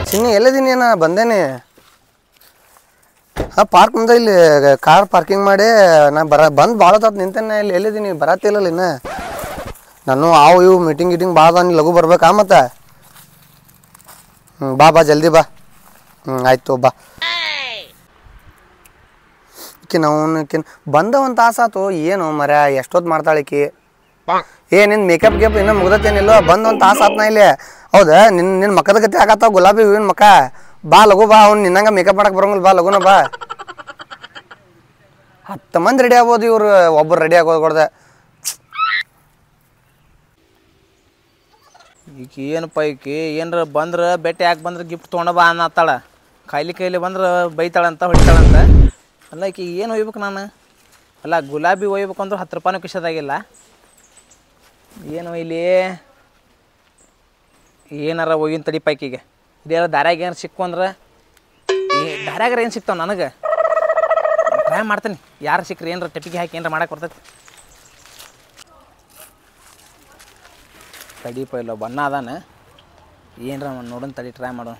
ಚಿನ್ನಿ ಎಲ್ಲಿದ್ದೀನಿ ನಾ ಬಂದೇನೆ. ಹಾಂ ಪಾರ್ಕ್ ಮುಂದೆ ಇಲ್ಲಿ ಕಾರ್ ಪಾರ್ಕಿಂಗ್ ಮಾಡಿ ನಾ ಬಂದು ಭಾಳ ಹೊತ್ತು ನಿಂತೇನೆ. ಇಲ್ಲಿ ಎಲ್ಲಿದ್ದೀನಿ ಬರತ್ತಿಲ್ಲಲ್ಲ ಇನ್ನು. ನಾನು ಅವು ಇವು ಮೀಟಿಂಗ್ ಗೀಟಿಂಗ್ ಭಾಳ ಅದ, ನೀ ಲಘು ಬರ್ಬೇಕಾ ಮತ್ತೆ? ಬಾ ಜಲ್ದಿ ಬಾ. ಆಯ್ತು ಬಾ. ಈಕಿನ ಬಂದ ಒಂದು ತಾಸಾತು. ಏನು ಮರ ಎಷ್ಟೊತ್ತು ಮಾಡ್ತಾಳಿಕಿ? ನಿನ್ನ ಮೇಕಪ್ ಗೇಪ್ ಇನ್ನೂ ಮುಗ್ದತ್ತೇನಿಲ್ಲೋ? ಬಂದು ಒಂದು ತಾಸು ಆತ್ನ ಇಲ್ಲಿ. ಹೌದಾ? ನಿನ್ನ ಮಕ್ಕದ ಗತಿ ಆಗತ್ತಾವ ಗುಲಾಬಿ ಹೂವಿನ ಮಕ್ಕ. ಬಾ ಲಘು ಬಾ. ಅವ್ನು ನಿನ್ನಂಗೆ ಮೇಕಪ್ ಮಾಡಕ್ಕೆ ಬರೋಂಗಿಲ್ಲ. ಬಾ ಲಘುನ ಬಾ. 10 ಮಂದಿ ರೆಡಿ ಆಗ್ಬೋದು, ಇವ್ರು ಒಬ್ಬರು ರೆಡಿ ಆಗೋದು ಕೊಡ್ದೆ. ಈಗ ಏನಪ್ಪ ಈಕಿ ಏನ್ರ ಬಂದ್ರೆ ಭೇಟಿ ಯಾಕೆ ಬಂದ್ರೆ ಗಿಫ್ಟ್ ತೊಗೊಂಡು ಬಾ ಅನ್ನತ್ತಾಳ. ಕೈಲಿ ಬಂದ್ರೆ ಬೈತಾಳಂತ ಹೊಡಿತಾಳಂತ. ಅಲ್ಲ ಈಕಿ ಏನು ಒಯ್ಬೇಕು ನಾನು? ಅಲ್ಲ ಗುಲಾಬಿ ಒಯ್ಬೇಕು ಅಂದ್ರೆ 10 ರೂಪಾಯಿನೂ ಕಿಶದಾಗಿಲ್ಲ. ಏನು ಇಲ್ಲಿ ಏನಾರ ಒಯ್ಯಿನ ತಡಿಪ ಈಕಿಗೆ. ಇದೆಲ್ಲ ದಾರ್ಯಾಗ ಏನಾರು ಸಿಕ್ಕು ಅಂದ್ರೆ ದಾರ್ಯಾಗಾರ ಏನು ಸಿಗ್ತಾವೆ ನನಗೆ? ಟ್ರೈ ಮಾಡ್ತೀನಿ. ಯಾರು ಸಿಕ್ಕ್ರಿ ಏನಾರ ಟೆಪಿಗೆ ಹಾಕಿ ಏನಾರ ಮಾಡಕ್ಕೆ ಬರ್ತೈತಿ. ತಡಿಪ ಇಲ್ಲ ಬಣ್ಣ ಅದಾನ. ಏನರ ನೋಡೋಣ ತಡಿ, ಟ್ರೈ ಮಾಡೋಣ.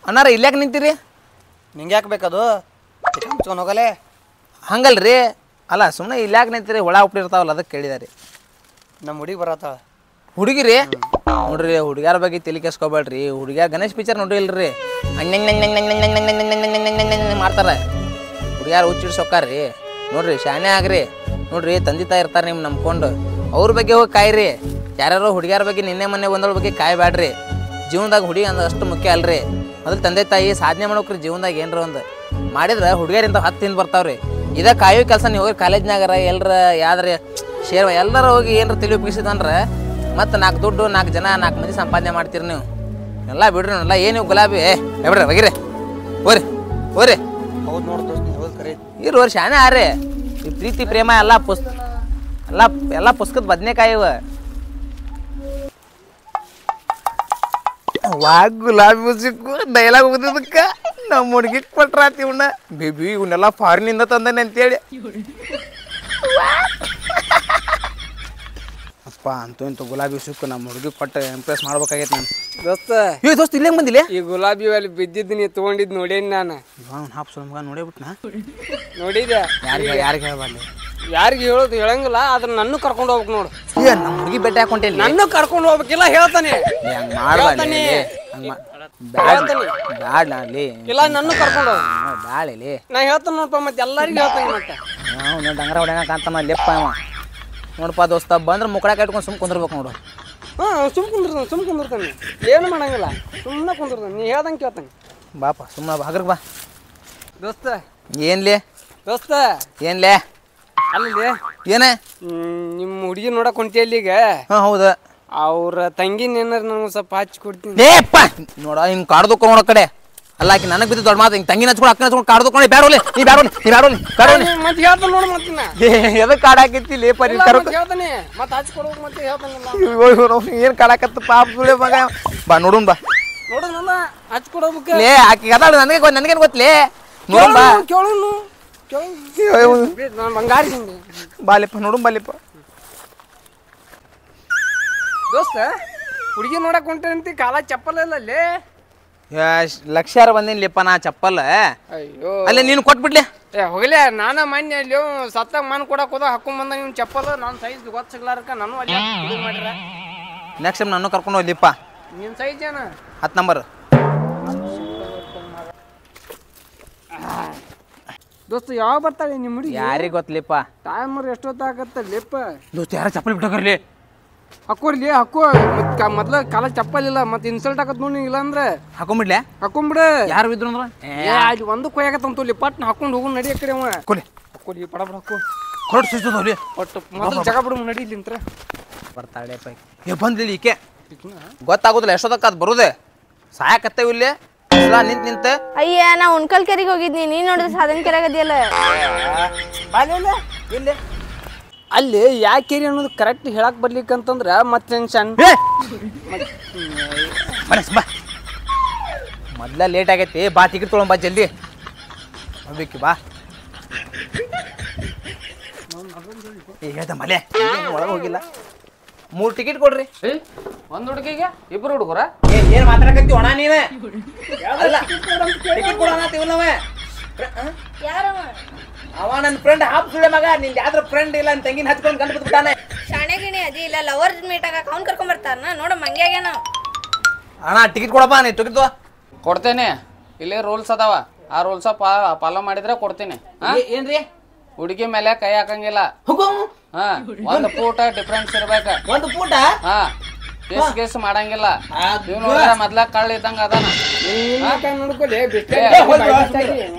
ಅಣ್ಣಾರ ಇಲ್ಯಾಕೆ ನಿಂತೀರಿ? ನಿಂಗೆ ಯಾಕೆ ಬೇಕದು? ಹಚ್ಕೊಂಡು ಹೋಗಲೇ. ಹಂಗಲ್ರಿ, ಅಲ್ಲ ಸುಮ್ಮನೆ ಇಲ್ಯಾಕೆ ನಿಂತೀರಿ? ಒಳ ಉಪ್ಪಿರ್ತಾವಲ್ಲ ಅದಕ್ಕೆ ಕೇಳಿದಾರೆ. ನಮ್ಮ ಹುಡುಗಿ ಬರತ್ತಾಳ. ಹುಡುಗಿರಿ ನೋಡ್ರಿ, ಹುಡುಗ್ಯಾರ ಬಗ್ಗೆ ತಲೆ ಕೆಸ್ಕೊಬೇಡ್ರಿ. ಹುಡುಗ್ಯಾರ ಗಣೇಶ್ ಪಿಕ್ಚರ್ ನೋಡಿಲ್ರಿ? ಮಾಡ್ತಾರೆ ಹುಡುಗ್ಯಾರ ಹುಚ್ಚಿಡ್ಸೋಕ್ಕಾರ್ರಿ. ನೋಡ್ರಿ ಶಾನೆ ಆಗ್ರಿ. ನೋಡ್ರಿ ತಂದೆ ತಾಯಿ ಇರ್ತಾರೆ ನಿಮ್ಗೆ ನಂಬ್ಕೊಂಡು, ಅವ್ರ ಬಗ್ಗೆ ಹೋಗಿ ಕಾಯ್ರಿ. ಯಾರ್ಯಾರೋ ಹುಡುಗ್ಯಾರ ಬಗ್ಗೆ ನಿನ್ನೆ ಮೊನ್ನೆ ಬಂದವ್ರ ಬಗ್ಗೆ ಕಾಯ್ಬೇಡ್ರಿ. ಜೀವನದಾಗ ಹುಡುಗಿ ಅಂದ್ರೆ ಅಷ್ಟು ಮುಖ್ಯ ಅಲ್ರಿ. ಮೊದಲು ತಂದೆ ತಾಯಿ ಸಾಧನೆ ಮಾಡ್ಬೇಕ್ರಿ ಜೀವನದಾಗ. ಏನ್ರ ಒಂದು ಮಾಡಿದ್ರೆ ಹುಡುಗಿಯರಿಂದ 10 ಹಿಂದೆ ಬರ್ತಾವ್ರಿ. ಇದೇ ಕಾಯೋ ಕೆಲಸ ನೀವು ಹೋಗಿ ಕಾಲೇಜ್ನಾಗಾರ ಎಲ್ಲರ ಯಾವ್ದಾರ ಶೇರ್ ಎಲ್ಲರ ಹೋಗಿ ಏನಾರ ತಿಳಿ ಉಪಯೋಗಿಸಿದಂದ್ರೆ ಮತ್ತು 4 ದುಡ್ಡು 4 ಜನ 4 ಮಂದಿ ಸಂಪಾದನೆ ಮಾಡ್ತೀರಿ ನೀವು. ಎಲ್ಲ ಬಿಡ್ರಿ ಎಲ್ಲ ಏನು ಗುಲಾಬಿ ಬಿಡ್ರಿ ಬಗಿರಿ ಹೋರಿ ಹೋರಿ. ಹೌದು ನೋಡಿ ದೋಸ್ತ, ಹೌದು ಕರೆ. ಇರು ವರ್ಷ ಶಾನೆ ಆರಿ. ಈ ಪ್ರೀತಿ ಪ್ರೇಮ ಎಲ್ಲ ಎಲ್ಲ ಪುಸ್ತಕದ ಬದನೆಕಾಯಿ ಇವ. ಗುಲಾಬಿ ಸಿಕ್ಕು ಡೈಲಾಗ್ ಓದಿದಕ್ಕೆ ನಮ್ಮ ಹುಡುಗಿ ಕೊಟ್ರಾತಿ ಇವನ್ನ. ಬೇಬಿ ಇವನ್ನೆಲ್ಲ ಫಾರಿನಿಂದ ತಂದಾನೆ ಅಂತೇಳಿ. ಅಪ್ಪ ಅಂತೂ ಇಂತೂ ಗುಲಾಬಿ ಸಿಕ್ಕು ನಮ್ಮ ಹುಡುಗಿ ಕೊಟ್ಟು ಇಂಪ್ರೆಸ್ ಮಾಡ್ಬೇಕಾಗೈತೆ ನಾನು. ದೋಸ್ತ ಇಲ್ಲೇ ಬಂದಿಲ್ಲ? ಈ ಗುಲಾಬಿ ಅಲ್ಲಿ ಬಿದ್ದಿದ್ದು ನೀ ತೊಗೊಂಡಿದ್ದು ನೋಡೇನಿ ನಾನು. ಹಾಪ್ಸು ಮಗ ನೋಡೇಬಿಟ್ನಾ? ನೋಡಿದೆ. ಯಾರಿಗೆ ಹೇಳ್ಬಾರ್ದು? ಯಾರಿಗೆ ಹೇಳೋದು ಹೇಳಂಗಿಲ್ಲ. ಆದ್ರೆ ನನ್ನ ಕರ್ಕೊಂಡು ಹೋಗ್ಬೇಕು ನೋಡು. ನಮ್ಮ ಹುಡುಗಿ ಬೆಟ್ಟ ಹಾಕೊಂಟೇನಿ. ನನ್ನ ಕರ್ಕೊಂಡು ಹೋಗ್ಬೇಕಿಲ್ಲ ಹೇಳ್ತಾನೆ. ಬ್ಯಾಡ ಅಲ್ಲಿ ಇಲ್ಲ ನನ್ನ ಕರ್ಕೊಂಡು ಹೋಗ್. ಬ್ಯಾಳಿ ನಾ ಹೇಳ್ತಾನೆ ನೋಡಪ್ಪ, ಮತ್ತೆ ಎಲ್ಲರಿಗೂ ಹೇಳ್ತಾನೆ. ಮತ್ತೆ ಡಂಗರ ಹೊಡ್ಯಾನ ಕಾಂತಮ್ಮ ಲೆಪ್ಪ ಅವ. ನೋಡಪ್ಪ ದೋಸ್ತ ಬಂದ್ರೆ ಮುಕ್ಕಳ ಕಟ್ಕೊಂಡು ಸುಮ್ ಕುಂದಿರ್ಬೇಕು ನೋಡು. ಸುಮ್ ಕುಂದಿರ್ತಾನೆ ಏನು ಮಾಡಂಗಿಲ್ಲ. ಸುಮ್ಮನೆ ಕುಂದಿರ್ತಾನೆ. ನೀ ಹೇಳ್ದಂಗೆ ಕೇಳ್ತಾನೆ. ಬಾಪ ಸುಮ್ಮನೆ ಹಗ್ರಗ್ ಬಾ ದೋಸ್ತ. ಏನ್ಲಿ ದೋಸ್ತ ಏನ್ಲೇ? ಅಲ್ಲಿ ಏನೇ ನಿಮ್ಮ ಹುಡುಗಿ ನೋಡಕ್ ಹೊಂಟಿಯಲ್ಲಿ ಈಗ? ಹೌದ. ಅವ್ರ ತಂಗಿನ ಏನಾರ ನನಗೆ ಸ್ವಲ್ಪ ಹಚ್ಚಿ ಕೊಡ್ತೀನಿ. ಏಪ್ಪ ನೋಡ ಹಿಂಗೆ ಕಾಡ್ದಕ್ಕ ನೋಡೋ ಕಡೆ ಅಲ್ಲ. ಆಕಿ ನನಗೆ ಬಿದ್ದು ದೊಡ್ಡ ಮಾತು. ಹಿಂಗೆ ತಂಗಿನ ಹಚ್ಕೊಂಡು ಅಕ್ಕನ ಹಚ್ಕೊಂಡು ಕಾಡ್ದಕೊಂಡು ಬ್ಯಾಡೋಲಿ ನೀ ಬ್ಯಾಡೋಲಿ ಮತ್ತೆ ಹೇಳ್ತಾನೆ ನೋಡು. ಮತ್ತಿನ ಎದಕ್ಕೆ ಕಾಡಾಕೈತಿ ಲೇಪ ನೀನು ಹೇಳ್ತಾನೆ. ಮತ್ತೆ ಹಚ್ಚಿ ಕೊಡ್ಬೇಕು ಮತ್ತೆ ಹೇಳ್ತಾನಿಲ್ಲ. ಏನು ಕಾಡಾಕತ್ತ ಪಾಪ ಸುಳೆ ಮಗ. ಬಾ ನೋಡುನ್ ಬಾ. ನೋಡೋಣ ಹಚ್ಚಿ ಕೊಡ್ಬೇಕು. ಲೇ ಆಕಿ ಅದಾಳ ನನಗೇನು ಗೊತ್ತಲೇ? ನೋಡುನ್ ಬಾ. ಕೇಳೋನು ಬಂಗಾರ ಬಾಲಿಪ್ಪ ನೋಡುನ್ ಬಾಲಿಪ್ಪ. ದೋಸ್ತ ಹುಡುಗಿ ನೋಡಕ್ ಹೊಂಟಂತಿ ಕಾಲ ಚಪ್ಪಲ್ ಇಲ್ಲ ಅಲ್ಲಿ. ಲಕ್ಷಾರ ಬಂದಿನ್ಲಿಪ್ಪ ನಾ ಚಪ್ಪಲ್. ಅಯ್ಯೋ ಅಲ್ಲೇ ನೀನು ಕೊಟ್ಬಿಡ್ಲಿ. ಹೋಗ್ಲಿ. ನಾನ ಮೊನ್ನೆ ಅಲ್ಲಿ ಸತ್ತಾಗ ಮನ್ ಕೊಡಕ್ ಹೋದ ಹಾಕೊಂಡ್ ಬಂದ ನಿನ್ ಚಪ್ಪಲ್. ನಾನು ಸೈಜ್ ಗೊತ್ತಿಗ್ಲಾರಕ ನಾನು ಅಲ್ಲಿ ಮಾಡಿರ. ನೆಕ್ಸ್ಟ್ ಟೈಮ್ ನಾನು ಕರ್ಕೊಂಡು ಹೋಗ್ಲಿಪ್ಪ. ನಿನ್ ಸೈಜ್ ಏನ? 10 ನಂಬರ್. ದೋಸ್ತ ಯಾವಾಗ ಬರ್ತಾಳೆ ನಿಮ್ಮ ಹುಡುಗಿ? ಯಾರಿಗೆ ಗೊತ್ತಲಿಪ್ಪ. ಟೈಮ್ ಎಷ್ಟೊತ್ತಾಗತ್ತ ಲಿಪ್ಪ? ದೋಸ್ತ ಯಾರ ಚಪ್ಪಲ್ ಬಿಟ್ಟೋಗರ್ಲಿ. ಹಾಕೋರ್ಲಿ ಹಾಕೋ. ಮತ್ ಮೊದ್ಲ ಕಾಲ ಚಪ್ಪಲ್ ಇಲ್ಲ. ಮತ್ತೆ ಇನ್ಸಲ್ಟ್ ಆಗತ್ ನೋಡಿ. ಇಲ್ಲ ಅಂದ್ರೆ ಹಾಕೊಂಡ್ಬಿಡ್ಲೆ. ಹಾಕೊಂಡ್ಬಿಡ. ಯಾರು ಬಿದ್ರು ಅಂದ್ರೆ ಅಲ್ಲಿ ಒಂದು ಕೊಯ್ಯಾಗತ್ತಂತಲ್ಲಿ ಪಟ್ನ ಹಾಕೊಂಡು ಹೋಗು ನಡಿ. ಕಡೆ ಅವ ಕೊಲಿ ಹಾಕೋಲಿ ಪಡ ಬಡ ಹಾಕೋ. ಹೊರಟು ಸುಸ್ತೋಲಿ ಒಟ್ಟು ಮೊದಲು ಜಗ ಬಿಡು ನಡಿ ಇಲ್ಲಿಂತ್ರ. ಬರ್ತಾಳೆ ಪೈ ಬಂದಿಲ್ಲ ಈಕೆ. ಗೊತ್ತಾಗೋದಿಲ್ಲ ಎಷ್ಟೊತ್ತಕ್ಕ ಅದು ಬರುದೆ. ಸಾಯಕತ್ತೇವ ಇಲ್ಲಿ ನಿಂತ. ಅಯ್ಯ ನಾ ಉಣ್ಕಲ್ ಕೆರೆಗೆ ಹೋಗಿದ್ನಿ. ನೀನ್ ನೋಡಿದ್ರೆ ಸಾಧನ ಕೆರೆಗೆ ಅದೆಯಲ್ಲ. ಇಲ್ಲಿ ಅಲ್ಲಿ ಯಾಕೇರಿ ಅನ್ನೋದು ಕರೆಕ್ಟ್ ಹೇಳಕ್ ಬರ್ಲಿಕ್ಕಂತಂದ್ರ ಮತ್ತೆ ಸಣ್ಣ ಮೊದ್ಲ ಲೇಟ್ ಆಗೈತಿ. ಬಾ ಟಿಕೆಟ್ ತೊಗೊಂಡ್ ಬಾ ಜಲ್ದಿ. ಹೋಗ್ಬೇಕಿ ಬಾ. ಹೇಳ್ದ ಮಲೆ ಒಳಗೆ ಹೋಗಿಲ್ಲ. 3 ಟಿಕೆಟ್ ಕೊಡ್ರಿ. ಒಂದ್ ಹುಡುಗಿಗೆ 2 ಹುಡುಗರ ಏನ್ ಮಾತಾಡಕತ್ತಿ ಒಣ ನೀನ? ಟಿಕೆಟ್ ಕೊಡೋಣತಿವಲ್ಲ ಅವ ನನ್ನ ಫ್ರೆಂಡ್ ಹಾಪ್ ಸುಳೆ ಮಗ. ನಿಂದ ಯಾವ್ದ್ರ ಫ್ರೆಂಡ್ ಇಲ್ಲ ಅಂತ ತಂಗಿನ ಹಚ್ಕೊಂಡ್ ಗಂಟು ಬಿಟ್ಬಿಟ್ಟಾನೆ. ಶಾಣೆ ಗಿಣಿ ಅದಿ ಇಲ್ಲ ಲವರ್ ಮೀಟ್ ಆಗಾಕ ಅವ್ನ್ ಕರ್ಕೊಂಡ್ ಬರ್ತಾರ ನೋಡ ಮಂಗ್ಯ ಆಗ್ಯಾನ. ಅಣ್ಣ ಟಿಕೆಟ್ ಕೊಡಪ್ಪ. ನೀ ಟಿಕೆಟ್ ಕೊಡ್ತೇನೆ. ಇಲ್ಲೇ ರೂಲ್ಸ್ ಅದಾವ, ಆ ರೂಲ್ಸ್ ಫಾಲೋ ಮಾಡಿದ್ರೆ ಕೊಡ್ತೀನಿ. ಏನ್ರಿ? ಹುಡುಗಿ ಮೇಲೆ ಕೈ ಹಾಕಂಗಿಲ್ಲ. ಹಾ, 1 ಫೂಟ್ ಡಿಫ್ರೆನ್ಸ್ ಇರ್ಬೇಕ. 1 ಫೂಟ? ಹಾ, ಕೇಸ್ ಮಾಡಂಗಿಲ್ಲ. ಮೊದ್ಲ ಕಳ್ಳ ಇದ್ದಂಗ ಅದಾನ.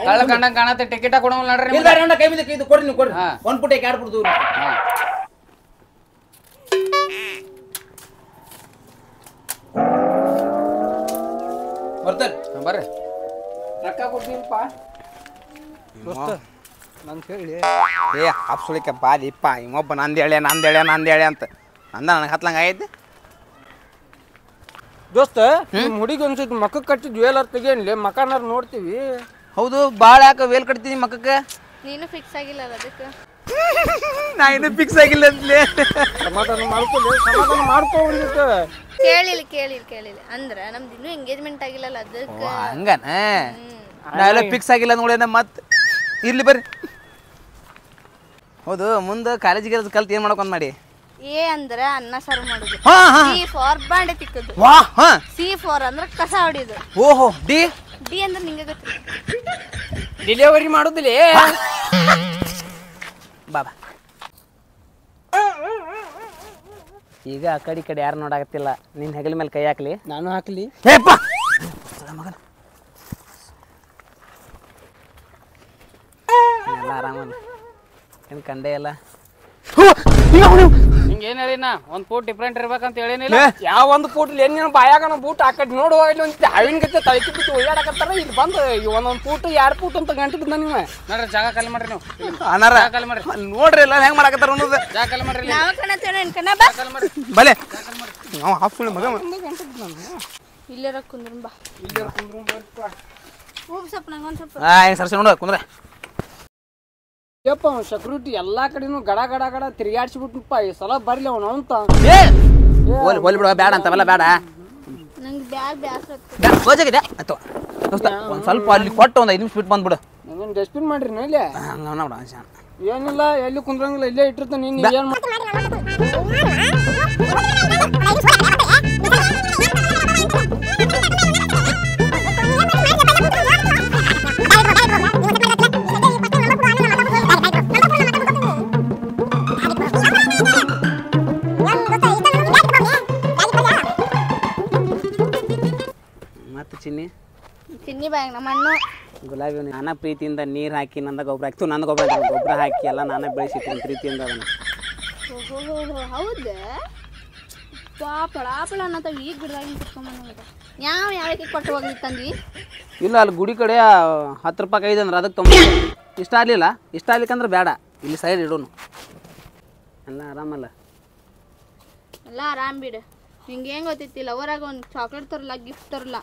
ಕಳ್ಳ ಕಂಡಂಗ ಕಾಣತ್ತೆ. ಟಿಕೆಟ್ ಕೊಡಂಗಿಲ್ಲ ನೋಡ್ರಿ. ಕೈ ಬಿದ್ದು ಇದು ಕೊಡ್ರಿ. ನೀವು ಕೊಡ್ರಿ. 1 ಫೂಟ್ 2 ಫೂಟ್ ದೂರ ಬರ್ತಾರೆ. ಬರ್ರಿ. ರೊಕ್ಕ ಕೊಡ್ತೀನಿಪ್ಪ ನಂತ ಹೇಳಿ. ಏ ಹಾಪ್ಸುಳಿಕೆ ಬಾದಿಪ್ಪ. ಇವೊಬ್ಬ ನಂದೇಳೆ ಅಂತ ನನಗೆ ಹತ್ಲಂಗ ಆಗೈತಿ. ದೋಸ್ತ ನಿಮ್ ಹುಡುಗಿ ಒಂದ್ಸತಿ ಮಕ್ಕ ಕಟ್ಟಿ ಜ್ಯುವೆಲರ್ ತೆಗಿಯನ್ಲಿ, ಮಕ್ಕನಾರು ನೋಡ್ತೀವಿ. ಹೌದು, ಭಾಳ ಯಾಕೆ ವೇಲ್ ಕಟ್ತೀನಿ ಮಕ್ಕಕ್ಕೆ? ನೀನು ಫಿಕ್ಸ್ ಆಗಿಲ್ಲ ಅದಕ್ಕೆ. ನಾ ಇನ್ನೂ ಫಿಕ್ಸ್ ಆಗಿಲ್ಲ ಅಂತಲೇ. ಸಮಾಧಾನ ಮಾಡ್ಕೊಂಡಿತ್ತು. ಕೇಳಿಲ್ಲ ಅಂದ್ರ ನಮ್ದು ಇನ್ನೂ ಎಂಗೇಜ್ಮೆಂಟ್ ಆಗಿಲ್ಲಲ್ಲ ಅದಕ್ಕೆ. ಹಂಗನ ನಾವೆಲ್ಲ ಫಿಕ್ಸ್ ಆಗಿಲ್ಲ ನೋಡಿ. ಮತ್ತೆ ಇರ್ಲಿ ಬರ್ರಿ. ಹೌದು, ಮುಂದೆ ಕಾಲೇಜಿಗೆ ಕಲ್ತು ಏನು ಮಾಡ್ಕೊಂಡ್ ಮಾಡಿ? ಎ ಅಂದ್ರ ಅನ್ನ ಸಾರು ಮಾಡುದು. ಹಾ ಹಾ. ಸಿ ಫಾರ್ ಬಾಂಡೆ ತಿಕ್ಕದು. ವಾ ಹಾ. ಸಿ ಫಾರ್ ಅಂದ್ರ ಕಸ ಹೊಡಿಯೋದು. ಓಹೋ. ಡಿ ಅಂದ್ರ ನಿಂಗೆ ಗೊತ್ತಿಲ್ಲ. ಡೆಲಿವರಿ ಮಾಡುದಿಲ್ಲ. ಬಾಬಾ ಈಗ ಆ ಕಡೆ ಯಾರು ನೋಡಾಕತ್ತಿಲ್ಲ. ನಿನ್ ಹೆಗಲ ಮೇಲೆ ಕೈ ಹಾಕ್ಲಿ. ನಾನು ಹಾಕ್ಲಿ. ಮಗನ ಎಲ್ಲ ಆರಾಮಲ್ಲ. ಏನು ಕಂಡೇ ಇಲ್ಲ. ಹಿಂಗ ಏನ್ ಹೇಳಿನ 1 ಫೂಟ್ ಡಿಫ್ರೆಂಟ್ ಇರ್ಬೇಕಂತ ಹೇಳಿನಿಲ್ಲ. ಯಾವ 1 ಫೂಟ್ ಏನ್ ಬಾಯಾಗನ ಬೂಟ್ ಆ ಕಡೆ ನೋಡುವ ಇಲ್ಲಿ ಒಂದು ಹಾವಿನ ಗತ್ತೆ ತಳಕಿ ಬಿಟ್ಟು ಒಯ್ಯಾಡಕತ್ತಾರ. ಇಲ್ಲಿ ಬಂದು 1 ಫೂಟ್ 2 ಫೂಟ್ ಅಂತ ಗಂಟು ಬಿದ್ದ ನೀವು ನೋಡ್ರಿ. ಜಾಗ ಖಾಲಿ ಮಾಡ್ರಿ. ನೀವು ಅನಾರ ಖಾಲಿ ಮಾಡ್ರಿ. ನೋಡ್ರಿ ಎಲ್ಲ ಹೆಂಗ್ ಮಾಡಕತ್ತಾರ ಅನ್ನೋದು. ಜಾಗ ಖಾಲಿ ಮಾಡ್ರಿ. ನಾವ ಕಣತೇನ ಎನ್ಕನ ಬಾ. ಬಲೆ ನಾವು ಹಾಪ್ಸುಳಿ ಮಗ. ಇಲ್ಲರ ಕುಂದ್ರಂ ಬಾ. ಇಲ್ಲರ ಕುಂದ್ರು ಬರ್ಪ. ಹೋಗ್ ಸ್ವಲ್ಪ ನಂಗೊಂದ್ ಸ್ವಲ್ಪ. ಸರ್ಸಿ ನೋಡು ಕುಂದ್ರೆ. ಯಪ್ಪ ಸೆಕ್ಯೂರಿಟಿ ಎಲ್ಲಾ ಕಡೆನೂ ಗಡ ತಿರುಗಾಡ್ಸಿಬಿಟ್ನಪ್ಪ. ಈ ಸಲ ಬರ್ಲಿ ಅವನು ಅಂತ. ಹೋಲಿ ಬಿಡುವ ಬೇಡ ಅಂತವೆಲ್ಲ ಬೇಡ. ನಂಗೆ ಬ್ಯಾಸ್ರ ಗೋಜಾಗಿದೆ ಆಯ್ತು. ಒಂದು ಸ್ವಲ್ಪ ಅಲ್ಲಿ ಕೊಟ್ಟು ಒಂದು 5 ನಿಮಿಷ ಬಿಟ್ಟು ಬಂದ್ಬಿಡು. ನಾವೇನು ಡಸ್ಟ್ಬಿನ್ ಮಾಡ್ರಿ ಇಲ್ಲೇ? ಹಂಗ ನೋಡ ಏನಿಲ್ಲ, ಎಲ್ಲಿ ಕುಂದ್ರಂಗಿಲ್ಲ, ಇಲ್ಲೇ ಇಟ್ಟಿರ್ತಾನೆ. ನೀನು ಏನು ಮತ್ತೆ ಚಿನ್ನಿ ಬಾಯ್ ನಮ್ಮ ಅಣ್ಣು ಗುಲಾಬಿ ನಾನಾ ಪ್ರೀತಿಯಿಂದ ನೀರು ಹಾಕಿ ನಂದ ಗೊಬ್ಬರ ಹಾಕ್ತು. ನನ್ನ ಗೊಬ್ಬರ ಹಾಕಿ ಎಲ್ಲ ನಾನೇ ಬೆಳೆಸಿದ್ದೀನಿ ಪ್ರೀತಿಯಿಂದ ಅದನ್ನು. ಹೌದಾ? ಪಳಾಪಳ ಅನ್ನತ್ತಾವ. ಈಗ ಗಿಡದಾಗಿ ಕುತ್ಕೊಂಬಂದ ಯಾವಕ್ಕೆ ಕೊಟ್ಟು ಹೋಗಿ ತಂದ್ವಿ? ಇಲ್ಲ, ಅಲ್ಲಿ ಗುಡಿ ಕಡೆ 10 ರೂಪಾಯಿ ಐದು ಅಂದ್ರೆ ಅದಕ್ಕೆ ತೊಗೊಂಡು. ಇಷ್ಟ ಆಗಲಿಲ್ಲ. ಇಷ್ಟ ಆಗ್ಲಿಕ್ಕಂದ್ರೆ ಬೇಡ, ಇಲ್ಲಿ ಸೈಡ್ ಇಡೋನು. ಎಲ್ಲ ಆರಾಮಲ್ಲ? ಎಲ್ಲ ಆರಾಮ್ ಬಿಡು. ಹಿಂಗೆ ಹೆಂಗೆ ಗೊತ್ತೈತಿ, ಲವರಾಗ ಒಂದು ಚಾಕ್ಲೇಟ್ ತರಲ್ಲ, ಗಿಫ್ಟ್ ತರಲ್ಲ.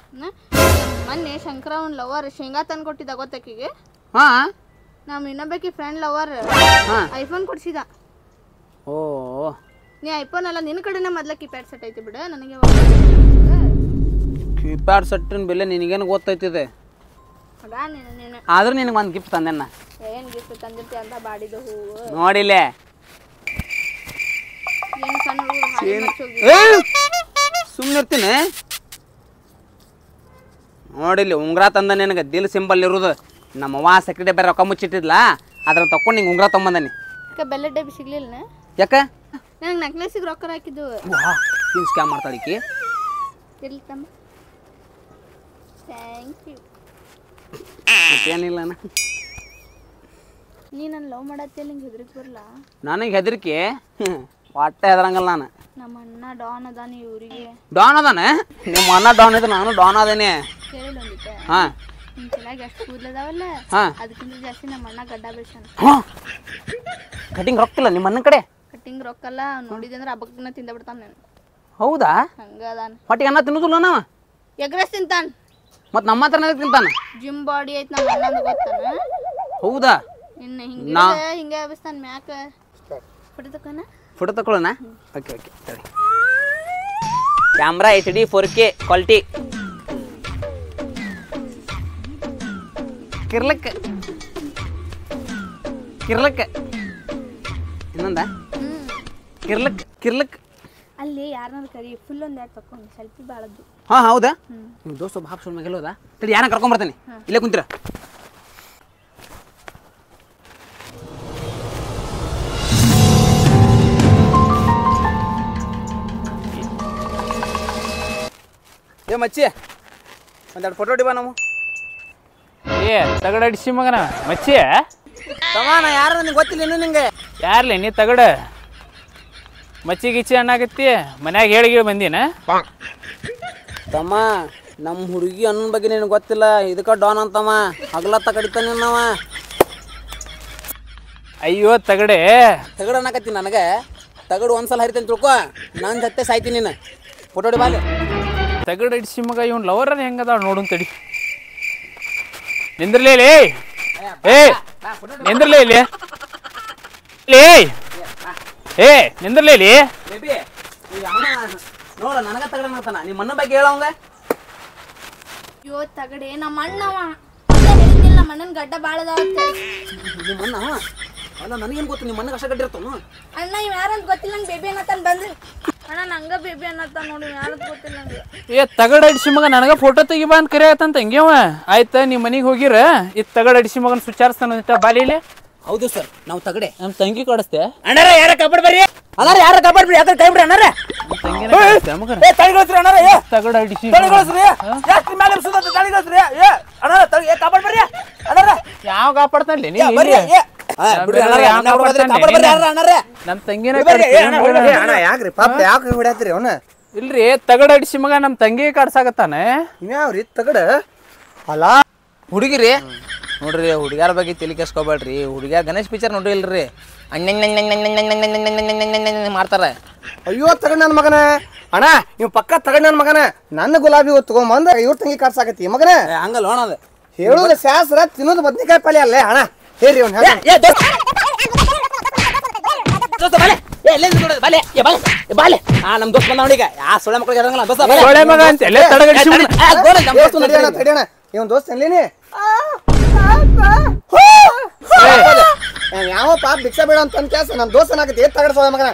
ಮೊನ್ನೆ ಶಂಕರ ಒಂದು ಲವರ್ ಶೇಂಗಾ ತಂದು ಕೊಟ್ಟಿದ್ದ ಗೊತ್ತಕ್ಕಿಗೆ. ಹಾಂ, ನಮ್ಮ ಇನ್ನೊಬ್ಬಾಕಿ ಫ್ರೆಂಡ್ ಲವರ್ ಐಫೋನ್ ಕೊಡ್ಸಿದ. ಓ, ನೀ ಐಫೋನ್ ಅಲ್ಲ, ನಿನ್ನ ಕಡೆನೇ ಮೊದ್ಲ ಕೀಪ್ಯಾಡ್ ಸೆಟ್ ಐತಿ ಬಿಡು. ನನಗೆ ಕೀಪ್ಯಾಡ್ ಸೆಟ್ಟಿನ ಬೆಲೆ ನಿನಗೇನು ಗೊತ್ತೈತಿದೆ. ಅದಾ ನೀನು ಆದ್ರೂ ನಿನಗೆ ಒಂದು ಗಿಫ್ಟ್ ತಂದೆನ್ನ. ಏನು ಗಿಫ್ಟ್ ತಂದಿರ್ತಿ ಅಂತ ಬಾಡಿದ ಹೂವು ನೋಡಿಲ್ಲೇ. ಏನು ಸಣ್ಣ ಸುಮ್ಮನೆ ಇರ್ತೀನಿ. ನೋಡಿಲ್ಲಿ ಉಂಗ್ರ ತಂದ ನಿನಗೆ ದಿಲ್ ಸಿಂಬಲ್ ಇರೋದು. ನಮ್ಮವ್ವ ಸೆಕ್ರೆಟರಿ ಬೇರೆ ರೊಕ್ಕ ಮುಚ್ಚಿಟ್ಟಿದ್ಲ, ಅದ್ರ ತಕೊಂಡು ನಿಂಗೆ ಉಂಗ್ರ ತೊಗೊಂಬಂದನಿ. ಬೆಲ್ಲ ಡಬ್ಬಿ ಸಿಗ್ಲಿಲ್ಲ ಯಾಕೆ? ನನಗೆ ನೆಕ್ಲೆಸಿಗೆ ರೊಕ್ಕ ಹಾಕಿದ್ದು. ಏನು ಸ್ಕ್ಯಾಮ್ ಮಾಡ್ತಾಳಿಕಿ? ಇರ್ಲಿ ತಮ್ಮ, ಥ್ಯಾಂಕ್ ಯು. ಮತ್ತೇನಿಲ್ಲ. ನೀ ನನ್ನ ಲವ್ ಮಾಡತ್ತೆ ನಿಂಗೆ ಹೆದರಿಕೆ ಬರಲ್ಲ? ನನಗೆ ಹೆದರಿಕೆ ಒಟ್ಟೆ ಹೆದರಂಗಲ್ಲ ನಾನು. ನಮ್ಮ ಅಣ್ಣ ಡಾನ್ ಅದಾನ ಇವ್ರಿಗೆ. ಡಾನ್ ಅದಾನೆ? ನಿಮ್ಮ ಅಣ್ಣ ಡಾನ್ ಇದ್ರೆ ನಾನು ಡಾನ್ ಅದೇನೆ. ಕೇಳಿಲ್ಲ ಒಂದಿತ್ತೆ. ಹಾಂ, ನಿನ್ನ ತಲೆಯಾಗ ಎಷ್ಟು ಕೂದಲದಾವಲ್ಲ, ಹಾಂ, ಅದಕ್ಕಿಂತ ಜಾಸ್ತಿ ನಮ್ಮ ಅಣ್ಣ ಗಡ್ಡ ಬೆಳ್ಸಾನ. ಹಾಂ, ಕಟಿಂಗ್ ರೊಕ್ಕಿಲ್ಲ ನಿಮ್ಮ ಅಣ್ಣನ ಕಡೆ? ಕಟ್ಟಿಂಗ್ ರೊಕ್ಕಲ್ಲ, ನೋಡಿದೆ ಅಂದ್ರೆ ಹಬ್ಬಕ್ಕನ್ನ ತಿಂದ ಬಿಡ್ತಾನೆ ನಾನು. ಹೌದಾ? ಹಂಗ ಅದಾನ. ಹೊಟ್ಟಿಗೆ ಅನ್ನ ತಿನ್ನೋದಿಲ್ಲ ನಾವು. ಎಗ್ರೆಸ್ ತಿಂತಾನ. ಮತ್ತು ನಮ್ಮ ಹತ್ರನೇ ತಿಂತಾನೆ. ಜಿಮ್ ಬಾಡಿ ಐತಿ ನಮ್ಮ ಅಣ್ಣಂದು ಗೊತ್ತಾನ. ಹೌದಾ? ಇನ್ನು ಹಿಂಗೆ ಹಿಂಗೆ ಎಬ್ಬಿಸ್ತಾನ ಮ್ಯಾಕ. ಫೋಟೋ ತಕೋಣ? ಫೋಟೋ ತಗೊಳ್ಳೋಣ? ಓಕೆ ಓಕೆ ಸರಿ. Camera HD 4K quality. ಕಿರ್ಲಕ್ ಕಿರ್ಲಕ್ ಇನ್ನೊಂದ ಕಿರ್ಲಕ್ ಕಿರ್ಲಕ್. ಅಲ್ಲಿ ಯಾರನ್ನ ಕರಿ ಫುಲ್ ಒಂದು ಯಾಕೆ ತಕೊಂಡು ಸೆಲ್ಫಿ ಬಾಳದ್ದು. ಹಾಂ ಹೌದಾ? ನಿಮ್ಮ ದೋಸ್ತ ಒಬ್ಬ ಹಾಪ್ಸೋಣ ಗೆಲ್ಲೋದಾ? ತಡಿ ಯಾರನ್ನ ಕರ್ಕೊಂಬರ್ತಾನೆ, ಇಲ್ಲೇ ಕುಂತೀರ. ಏ ಮಚ್ಚಿ ಒಂದೆರಡು ಫೋಟೋ ಹೊಡಿಬಾ ನಾವು. ಏ ತಗಡಡಿಸಿ ಮಗನ ಮಚ್ಚಿ ತಮ್ಮ ನಾ ಯಾರು ನಿಂಗೆ ಗೊತ್ತಿಲ್ಲ ಇನ್ನು ನಿಂಗೆ. ಯಾರ್ಲಿ ನೀ ತಗಡ ಮಚ್ಚಿ ಗಿಚ್ಚಿ ಅಣ್ಣಾಗತ್ತಿ ಮನ್ಯಾಗ ಹೇಳಿ ಬಂದಿನ. ತಮ್ಮ ನಮ್ಮ ಹುಡುಗಿ ಅನ್ನೋ ಬಗ್ಗೆ ನಿನಗೆ ಗೊತ್ತಿಲ್ಲ, ಇದಕ್ಕೆ ಡಾನ್ ಅಂತಮ್ಮ ಹಗಲತ್ತ ಕಡಿತಾನೆ ನಾವ. ಅಯ್ಯೋ ತಗಡೆ ತಗಡ ಅನ್ನಕತ್ತೀನಿ ನನಗೆ. ತಗಡು ಒಂದ್ಸಲ ಹರಿತೇನೆ ತಿಳ್ಕೊ, ನಾನು ಜೊತೆ ಸಾಯ್ತೀನಿ ನೀನು. ಫೋಟೋ ಹೊಡಿ ಬಾಲೆ. ತಗಡಡಿಸಿ ಮಗ ಇವ್ನು ಲವರ್ ಹೆಂಗದ ನೋಡು ತಡಿ. ನಿಂದ್ರಲೇ ಏ ನಿಂದ್ರಲೇ ಇಲ್ಲಿ ಏ ನಿಂದ್ರಲೇ ಇಲ್ಲಿ. ಬೇಬಿ ನೋಡ ನನಗ ತಗಡ ಅನ್ನತಾನ, ನಿಮ್ಮ ಅಣ್ಣ ಬಗ್ಗೆ ಹೇಳವಂಗ. ಅಯ್ಯೋ ತಗಡೆ ನಮ್ಮ ಅಣ್ಣವ ಹೇಳಿದ್ದಿಲ್ಲ, ನಮ್ಮ ಅಣ್ಣನ ಗಡ್ಡ ಬಾಳದಾವತ್ತೆ. ನಿಮ್ಮ ಅಣ್ಣ ಅಲ್ಲ ನನಗೇನು ಗೊತ್ತು, ನಿಮ್ಮ ಅಣ್ಣಗೆ ಅಷ್ಟ ಗಡ್ಡಿರ್ತಾನು. ಅಣ್ಣ ಇವ್ ಯಾರಂತ ಗೊತ್ತಿಲ್ಲ, ನಂಗೆ ಬೇಬಿ ಅನ್ನತ್ತಾನ ಬಂದ್ರಿ. ಅಣ್ಣ ನಂಗ ಬೇಬಿ ಅನ್ನತ್ತಾನ ನೋಡಿ, ಯಾರಂತ ಗೊತ್ತಿಲ್ಲ ನಂಗೆ. ಏ ತಗಡ ಅಡಿಸಿ ಮಗ ನನಗ ಫೋಟೋ ತೆಗಿಬಾ ಅಂತ ಕರೆಯತ್ತಂತ ಹಂಗ್ಯವ. ಆಯ್ತಾ ನಿಮ್ಮ ಮನೆಗೆ ಹೋಗಿರ ಇದು ತಗಡ ಅಡಿಸಿ ಮಗನ ಸುಚಾರಿಸ್ತಾನ ಬಾಲಿಲಿ. ಹೌದು ಸರ್, ನಾವು ತಗಡೆ ನಮ್ಮ ತಂಗಿ ಕೊಡಿಸ್ತೆ. ಅಣ್ಣಾರ ಯಾರ ಕಬಡ್ ಬರ್ರಿ, ಅಣ್ಣಾರ ಯಾರ ಕಬಡ್ ಬಿಡಿ, ಯಾಕೆ ಕೈ ಬಿಡ್ರಿ ಅಣ್ಣಾರ. ತಳಿಗೋಸ್ರಿ ಅಣ್ಣಾರ, ತಗಡ ಅಡಿಸಿ ತಳಿಗೋಸ್ರಿ ಎಷ್ಟು ಮೇಲೆ ಸುತ್ತ ತಳಿಗೋಸ್ರಿ. ಏ ಅಣ್ಣಾರ ಏ ಕಬಡ್ ಬರ್ರಿ ಅಣ್ಣಾರ. ಯಾವ ಕಾಪಾಡ್ತಾನೆ ನೀ ಬರ್ರಿ ಬಿಡ್ರಿ ಅಣ್ಣಾರ, ಅಣ್ಣ ಹುಡುಗರು ಕಬಡ್ ಬರ್ರಿ ಅಣ್ಣಾರ. ನಮ್ಮ ತಂಗಿನ ಅಣ್ಣ ಯಾಕ್ರಿ ಪಾಪ ಯಾಕೆ ಹೊಡ್ಯಾತ್ರಿ ಅವನ? ಇಲ್ರಿ ತಗಡ ಅಡಿಸಿ ಮಗ ನಮ್ಮ ತಂಗಿ ಕಾಡ್ಸಾಕತ್ತಾನೆ. ಇನ್ಯಾವ್ರಿ ತಗಡ ಅಲ್ಲ ಹುಡುಗಿರಿ ನೋಡ್ರಿ, ಹುಡುಗ್ಯಾರ ಬಗ್ಗೆ ತಲೆ ಕೆಸ್ಕೊಬೇಡ್ರಿ. ಹುಡುಗ್ಯಾರ ಗಣೇಶ್ ಪಿಕ್ಚರ್ ನೋಡಿಲ್ರಿ, ಅಣ್ಣ ಮಾಡ್ತಾರೆ. ಅಯ್ಯೋ ತಗಡ್ ನನ್ನ ಮಗನ. ಅಣ್ಣ ಇವ್ ಪಕ್ಕ ತಗಡ್ ನನ್ನ ಮಗನ. ನನ್ನ ಗುಲಾಬಿ ತಗೊಂಬಂದ ಇವ್ರ ತಂಗಿ ಕಾಡ್ಸಾಕತ್ತಿ ಮಗನ. ಹಂಗಲ್ಲ ಅಣ್ಣದ ಹೇಳುದು ಶಾಸ್ತ್ರ, ತಿನ್ನೋದು ಬದ್ನಿಕಾಯಿ ಪಲ್ಯ ಅಲ್ಲೇ ಅಣ್ಣ. ಹೇರಿ ಅವ್ನ ನಮ್ ದೋಸ್ತ ಬಂದ ಅವನಿಗೆ ಆ ಸೊಳ್ಳೆ ಮಕ್ಕಳಿಗೆ ಒಳ್ಳೆ ಮಗ ಅಂತ ಎಲ್ಲ ತಗಡ ಅಡಿಸಿ ಮಗ. ತಡಿಯಣ ಇವನ್ ದೋಸ್ತ ಎಲ್ಲಿನಿ ಯಾವ ಪಾಪ ಭಿಕ್ಷಾ ಬೇಡ ಅಂತ ಕೆಲ್ಸ ನಮ್ ದೋಸ್ತನಾಗತ್ತೆ ತಗಡ್ ಸೋಳ ಮಗನ.